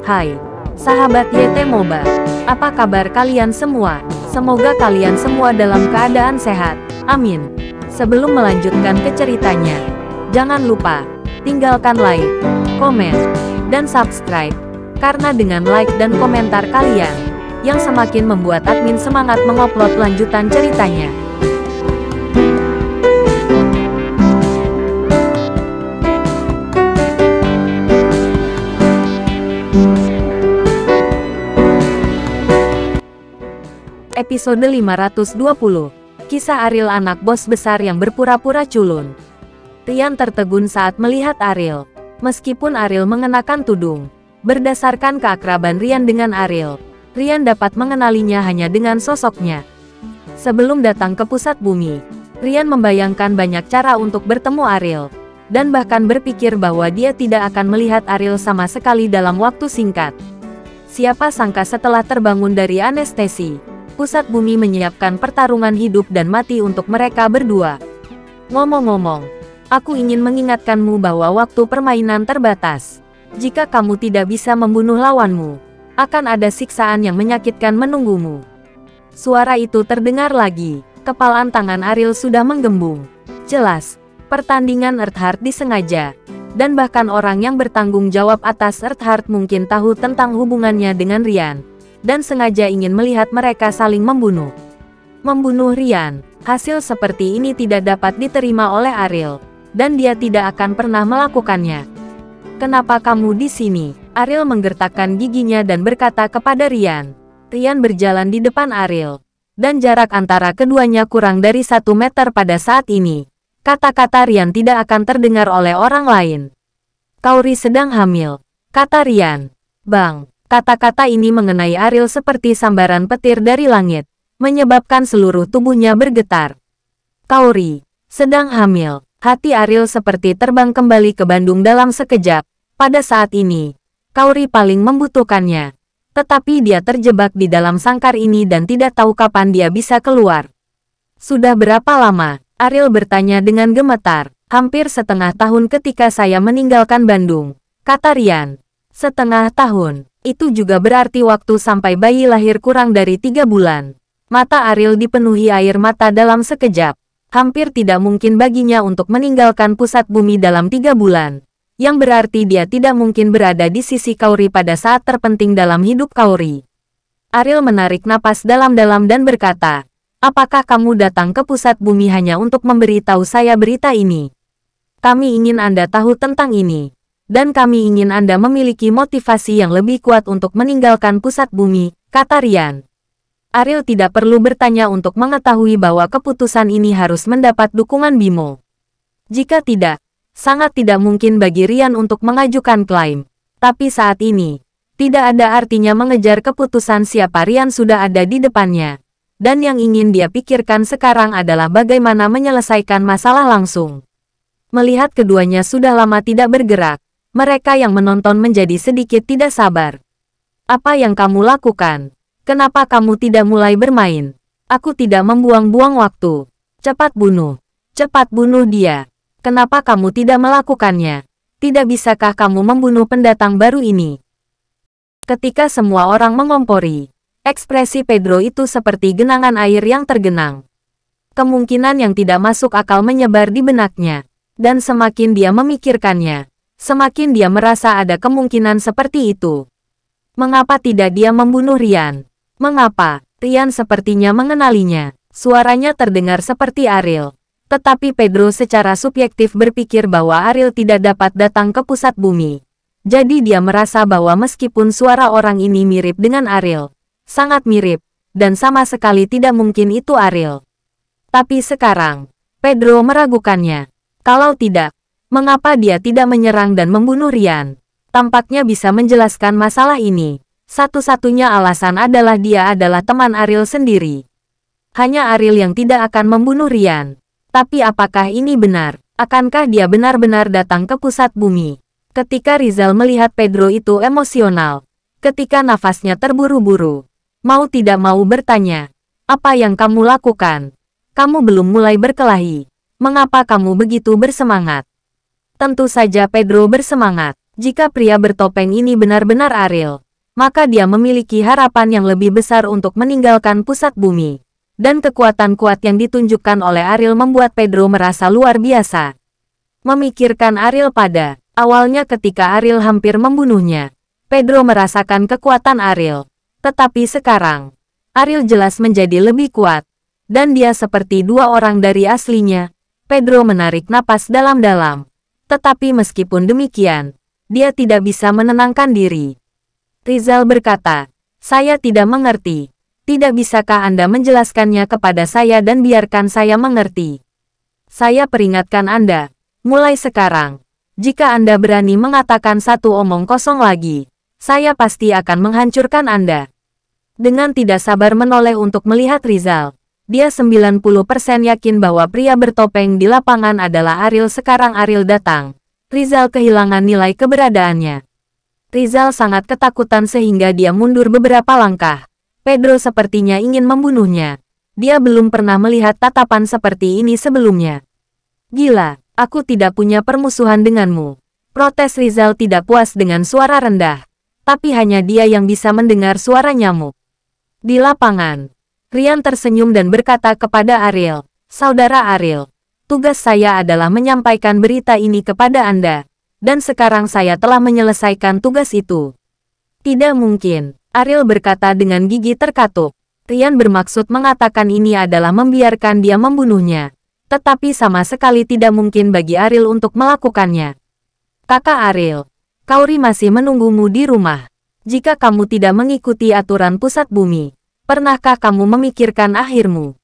Hai, sahabat YT Moba. Apa kabar kalian semua? Semoga kalian semua dalam keadaan sehat. Amin. Sebelum melanjutkan ke ceritanya, jangan lupa tinggalkan like, komen, dan subscribe. Karena dengan like dan komentar kalian, yang semakin membuat admin semangat mengupload lanjutan ceritanya. Episode 520. Kisah Ariel, anak bos besar yang berpura-pura culun. Rian tertegun saat melihat Ariel. Meskipun Ariel mengenakan tudung, berdasarkan keakraban Rian dengan Ariel, Rian dapat mengenalinya hanya dengan sosoknya. Sebelum datang ke pusat bumi, Rian membayangkan banyak cara untuk bertemu Ariel, dan bahkan berpikir bahwa dia tidak akan melihat Ariel sama sekali dalam waktu singkat. Siapa sangka setelah terbangun dari anestesi, pusat bumi menyiapkan pertarungan hidup dan mati untuk mereka berdua. Ngomong-ngomong, aku ingin mengingatkanmu bahwa waktu permainan terbatas. Jika kamu tidak bisa membunuh lawanmu, akan ada siksaan yang menyakitkan menunggumu. Suara itu terdengar lagi. Kepalan tangan Ariel sudah menggembung. Jelas, pertandingan Earthheart disengaja. Dan bahkan orang yang bertanggung jawab atas Earthheart mungkin tahu tentang hubungannya dengan Rian, dan sengaja ingin melihat mereka saling membunuh. Membunuh Rian, hasil seperti ini tidak dapat diterima oleh Ariel, dan dia tidak akan pernah melakukannya. Kenapa kamu di sini? Ariel menggertakkan giginya dan berkata kepada Rian. Rian berjalan di depan Ariel, dan jarak antara keduanya kurang dari 1 meter pada saat ini. Kata-kata Rian tidak akan terdengar oleh orang lain. Kauri sedang hamil, kata Rian. Bang! Kata-kata ini mengenai Ariel seperti sambaran petir dari langit, menyebabkan seluruh tubuhnya bergetar. Kauri sedang hamil. Hati Ariel seperti terbang kembali ke Bandung dalam sekejap. Pada saat ini, Kauri paling membutuhkannya. Tetapi dia terjebak di dalam sangkar ini dan tidak tahu kapan dia bisa keluar. Sudah berapa lama? Ariel bertanya dengan gemetar. Hampir setengah tahun ketika saya meninggalkan Bandung, kata Rian. Setengah tahun. Itu juga berarti waktu sampai bayi lahir kurang dari 3 bulan. Mata Ariel dipenuhi air mata dalam sekejap. Hampir tidak mungkin baginya untuk meninggalkan pusat bumi dalam 3 bulan. Yang berarti dia tidak mungkin berada di sisi Kauri pada saat terpenting dalam hidup Kauri. Ariel menarik napas dalam-dalam dan berkata, apakah kamu datang ke pusat bumi hanya untuk memberitahu saya berita ini? Kami ingin Anda tahu tentang ini. Dan kami ingin Anda memiliki motivasi yang lebih kuat untuk meninggalkan pusat bumi, kata Rian. Ariel tidak perlu bertanya untuk mengetahui bahwa keputusan ini harus mendapat dukungan Bimo. Jika tidak, sangat tidak mungkin bagi Rian untuk mengajukan klaim. Tapi saat ini, tidak ada artinya mengejar keputusan siapa Rian sudah ada di depannya. Dan yang ingin dia pikirkan sekarang adalah bagaimana menyelesaikan masalah langsung. Melihat keduanya sudah lama tidak bergerak, mereka yang menonton menjadi sedikit tidak sabar. Apa yang kamu lakukan? Kenapa kamu tidak mulai bermain? Aku tidak membuang-buang waktu. Cepat bunuh. Cepat bunuh dia. Kenapa kamu tidak melakukannya? Tidak bisakah kamu membunuh pendatang baru ini? Ketika semua orang mengompori, ekspresi Pedro itu seperti genangan air yang tergenang. Kemungkinan yang tidak masuk akal menyebar di benaknya. Dan semakin dia memikirkannya, semakin dia merasa ada kemungkinan seperti itu. Mengapa tidak dia membunuh Rian? Mengapa? Rian sepertinya mengenalinya. Suaranya terdengar seperti Ariel. Tetapi Pedro secara subjektif berpikir bahwa Ariel tidak dapat datang ke pusat bumi. Jadi dia merasa bahwa meskipun suara orang ini mirip dengan Ariel, sangat mirip, dan sama sekali tidak mungkin itu Ariel. Tapi sekarang, Pedro meragukannya. Kalau tidak, mengapa dia tidak menyerang dan membunuh Rian? Tampaknya bisa menjelaskan masalah ini. Satu-satunya alasan adalah dia adalah teman Ariel sendiri. Hanya Ariel yang tidak akan membunuh Rian. Tapi apakah ini benar? Akankah dia benar-benar datang ke pusat bumi? Ketika Rizal melihat Pedro itu emosional. Ketika nafasnya terburu-buru. Mau tidak mau bertanya. Apa yang kamu lakukan? Kamu belum mulai berkelahi. Mengapa kamu begitu bersemangat? Tentu saja Pedro bersemangat. Jika pria bertopeng ini benar-benar Ariel, maka dia memiliki harapan yang lebih besar untuk meninggalkan pusat bumi. Dan kekuatan kuat yang ditunjukkan oleh Ariel membuat Pedro merasa luar biasa. Memikirkan Ariel pada awalnya ketika Ariel hampir membunuhnya, Pedro merasakan kekuatan Ariel. Tetapi sekarang, Ariel jelas menjadi lebih kuat. Dan dia seperti dua orang dari aslinya. Pedro menarik napas dalam-dalam. Tetapi meskipun demikian, dia tidak bisa menenangkan diri. Rizal berkata, "Saya tidak mengerti. Tidak bisakah Anda menjelaskannya kepada saya dan biarkan saya mengerti? Saya peringatkan Anda, mulai sekarang, jika Anda berani mengatakan satu omong kosong lagi, saya pasti akan menghancurkan Anda." Dengan tidak sabar menoleh untuk melihat Rizal, dia 90% yakin bahwa pria bertopeng di lapangan adalah Ariel. Sekarang Ariel datang, Rizal kehilangan nilai keberadaannya. Rizal sangat ketakutan sehingga dia mundur beberapa langkah. Pedro sepertinya ingin membunuhnya. Dia belum pernah melihat tatapan seperti ini sebelumnya. "Gila, aku tidak punya permusuhan denganmu," protes Rizal tidak puas dengan suara rendah. Tapi hanya dia yang bisa mendengar suara nyamuk. Di lapangan, Rian tersenyum dan berkata kepada Ariel, "Saudara Ariel, tugas saya adalah menyampaikan berita ini kepada Anda. Dan sekarang saya telah menyelesaikan tugas itu." "Tidak mungkin," Ariel berkata dengan gigi terkatuk. Rian bermaksud mengatakan ini adalah membiarkan dia membunuhnya. Tetapi sama sekali tidak mungkin bagi Ariel untuk melakukannya. "Kakak Ariel, Kauri masih menunggumu di rumah. Jika kamu tidak mengikuti aturan pusat bumi, pernahkah kamu memikirkan akhirmu?"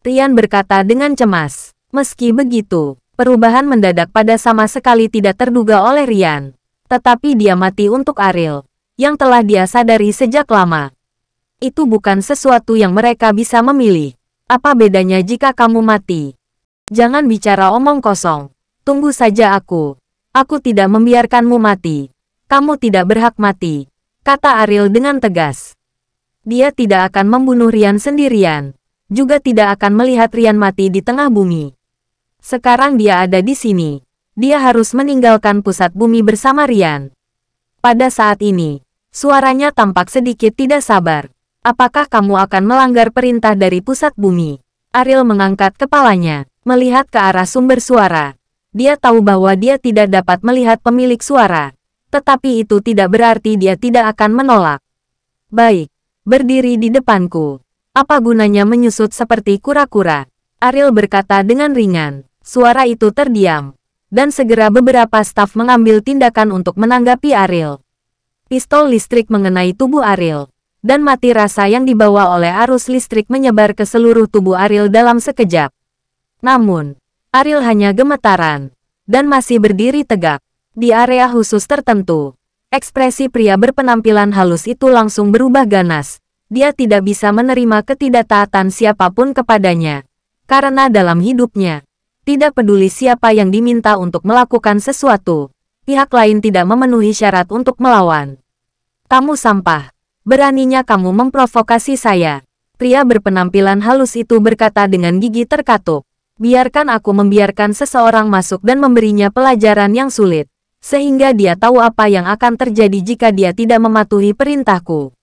Rian berkata dengan cemas. Meski begitu, perubahan mendadak pada sama sekali tidak terduga oleh Rian. Tetapi dia mati untuk Ariel, yang telah dia sadari sejak lama. Itu bukan sesuatu yang mereka bisa memilih. "Apa bedanya jika kamu mati? Jangan bicara omong kosong. Tunggu saja aku. Aku tidak membiarkanmu mati. Kamu tidak berhak mati," kata Ariel dengan tegas. Dia tidak akan membunuh Rian sendirian. Juga tidak akan melihat Rian mati di tengah bumi. Sekarang dia ada di sini. Dia harus meninggalkan pusat bumi bersama Rian. Pada saat ini, suaranya tampak sedikit tidak sabar. "Apakah kamu akan melanggar perintah dari pusat bumi?" Ariel mengangkat kepalanya, melihat ke arah sumber suara. Dia tahu bahwa dia tidak dapat melihat pemilik suara. Tetapi itu tidak berarti dia tidak akan menolak. "Baik, berdiri di depanku. Apa gunanya menyusut seperti kura-kura?" Ariel berkata dengan ringan. Suara itu terdiam. Dan segera beberapa staf mengambil tindakan untuk menanggapi Ariel. Pistol listrik mengenai tubuh Ariel. Dan mati rasa yang dibawa oleh arus listrik menyebar ke seluruh tubuh Ariel dalam sekejap. Namun, Ariel hanya gemetaran. Dan masih berdiri tegak. Di area khusus tertentu, ekspresi pria berpenampilan halus itu langsung berubah ganas. Dia tidak bisa menerima ketidaktaatan siapapun kepadanya. Karena dalam hidupnya, tidak peduli siapa yang diminta untuk melakukan sesuatu, pihak lain tidak memenuhi syarat untuk melawan. "Kamu sampah. Beraninya kamu memprovokasi saya," pria berpenampilan halus itu berkata dengan gigi terkatuk. "Biarkan aku membiarkan seseorang masuk dan memberinya pelajaran yang sulit, sehingga dia tahu apa yang akan terjadi jika dia tidak mematuhi perintahku."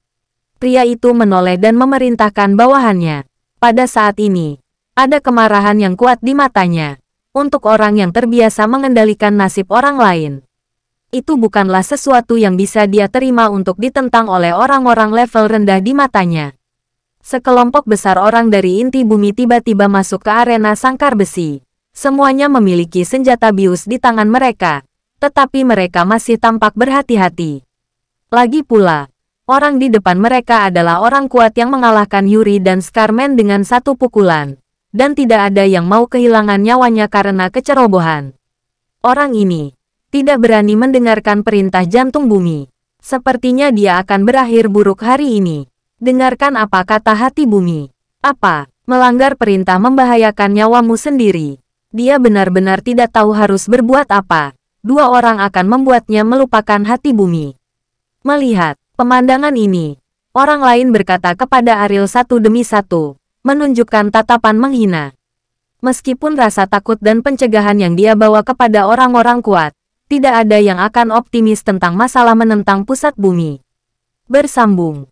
Pria itu menoleh dan memerintahkan bawahannya. Pada saat ini, ada kemarahan yang kuat di matanya. Untuk orang yang terbiasa mengendalikan nasib orang lain, itu bukanlah sesuatu yang bisa dia terima untuk ditentang oleh orang-orang level rendah di matanya. Sekelompok besar orang dari inti bumi tiba-tiba masuk ke arena sangkar besi. Semuanya memiliki senjata bius di tangan mereka, tetapi mereka masih tampak berhati-hati. Lagi pula, orang di depan mereka adalah orang kuat yang mengalahkan Yuri dan Scarman dengan satu pukulan. Dan tidak ada yang mau kehilangan nyawanya karena kecerobohan. Orang ini tidak berani mendengarkan perintah jantung bumi. Sepertinya dia akan berakhir buruk hari ini. Dengarkan apa kata hati bumi. "Apa? Melanggar perintah membahayakan nyawamu sendiri." Dia benar-benar tidak tahu harus berbuat apa. Dua orang akan membuatnya melupakan hati bumi. Melihat pemandangan ini, orang lain berkata kepada Ariel satu demi satu, menunjukkan tatapan menghina. Meskipun rasa takut dan pencegahan yang dia bawa kepada orang-orang kuat Tidak ada yang akan optimis tentang masalah menentang pusat bumi. Bersambung.